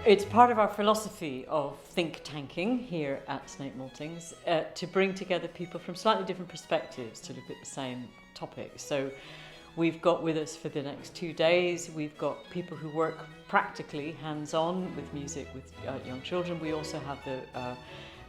It's part of our philosophy of think tanking here at Snape Maltings to bring together people from slightly different perspectives to look at the same topic. So we've got with us for the next 2 days, we've got people who work practically hands-on with music with young children. We also have the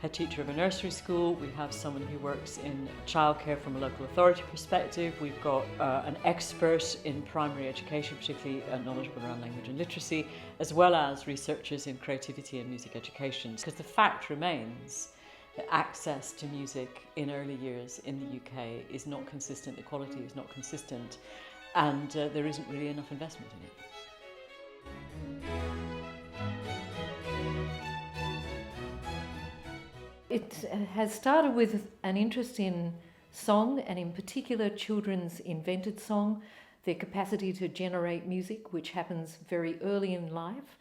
head teacher of a nursery school. We have someone who works in childcare from a local authority perspective. We've got an expert in primary education, particularly knowledgeable around language and literacy, as well as researchers in creativity and music education. Because the fact remains that access to music in early years in the UK is not consistent, the quality is not consistent, and there isn't really enough investment in it. It has started with an interest in song, and in particular children's invented song, their capacity to generate music, which happens very early in life,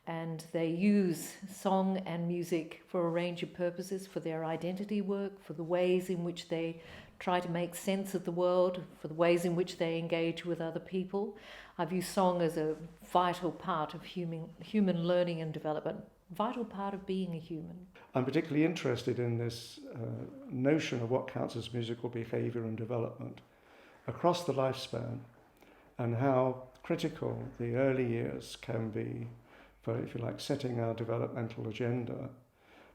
and they use song and music for a range of purposes, for their identity work, for the ways in which they try to make sense of the world, for the ways in which they engage with other people. I view song as a vital part of human learning and development, vital part of being a human. I'm particularly interested in this notion of what counts as musical behaviour and development across the lifespan, and how critical the early years can be for, if you like, setting our developmental agenda,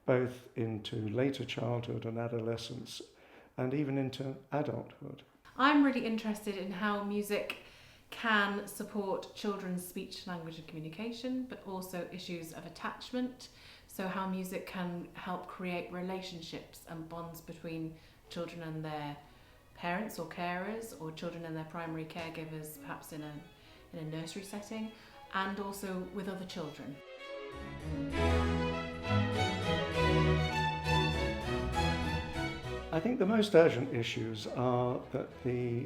both into later childhood and adolescence, and even into adulthood. I'm really interested in how music can support children's speech, language and communication, but also issues of attachment. So how music can help create relationships and bonds between children and their parents or carers, or children and their primary caregivers, perhaps in a nursery setting, and also with other children. I think the most urgent issues are that the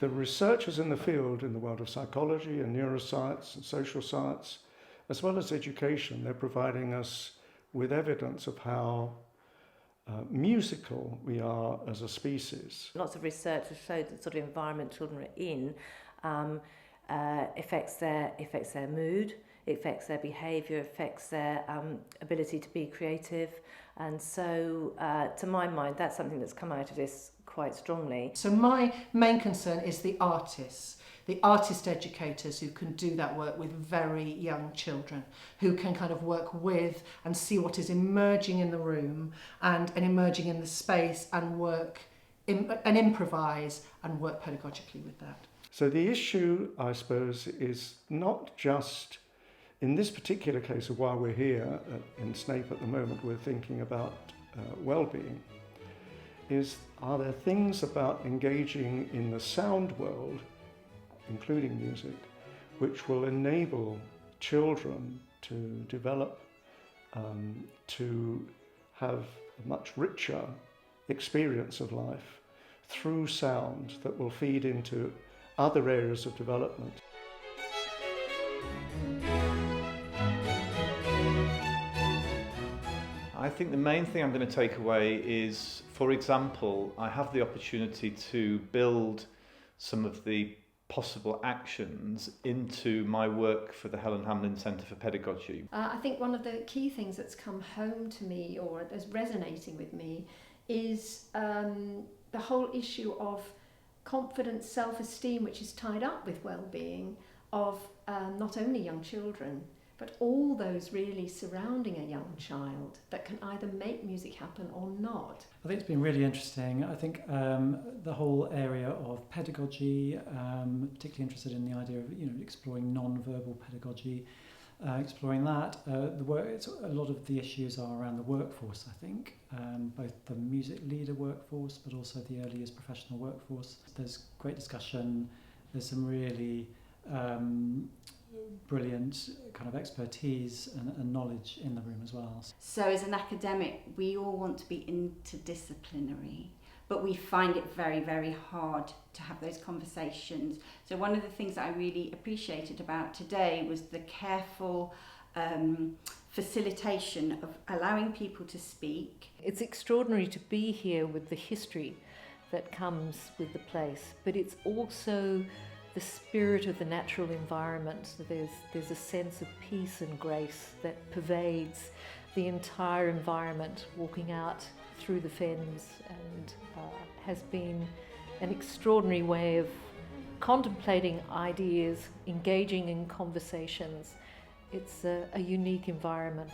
researchers in the field, in the world of psychology and neuroscience and social science, as well as education, they're providing us with evidence of how musical we are as a species. Lots of research has showed that sort of environment children are in affects their mood, it affects their behaviour, affects their ability to be creative, and so to my mind that's something that's come out of this quite strongly. So my main concern is the artists, the artist educators who can do that work with very young children, who can kind of work with and see what is emerging in the room and emerging in the space, and work and improvise and work pedagogically with that. So the issue, I suppose, is not just in this particular case of why we're here in Snape at the moment, we're thinking about well-being, are there things about engaging in the sound world, including music, which will enable children to develop, to have a much richer experience of life through sound that will feed into other areas of development. I think the main thing I'm going to take away is, for example, I have the opportunity to build some of the possible actions into my work for the Helen Hamlin Centre for Pedagogy. I think one of the key things that's come home to me, or is resonating with me, is the whole issue of confidence, self-esteem, which is tied up with well-being of not only young children, but all those really surrounding a young child that can either make music happen or not. I think it's been really interesting. I think the whole area of pedagogy, particularly interested in the idea of exploring non-verbal pedagogy, exploring that. A lot of the issues are around the workforce, I think, both the music leader workforce, but also the early years professional workforce. There's great discussion. There's some really brilliant kind of expertise and knowledge in the room as well. So as an academic, we all want to be interdisciplinary, but we find it very, very hard to have those conversations. So one of the things that I really appreciated about today was the careful facilitation of allowing people to speak. It's extraordinary to be here with the history that comes with the place, but it's also the spirit of the natural environment. So there's a sense of peace and grace that pervades the entire environment, walking out through the fens, and has been an extraordinary way of contemplating ideas, engaging in conversations. It's a unique environment.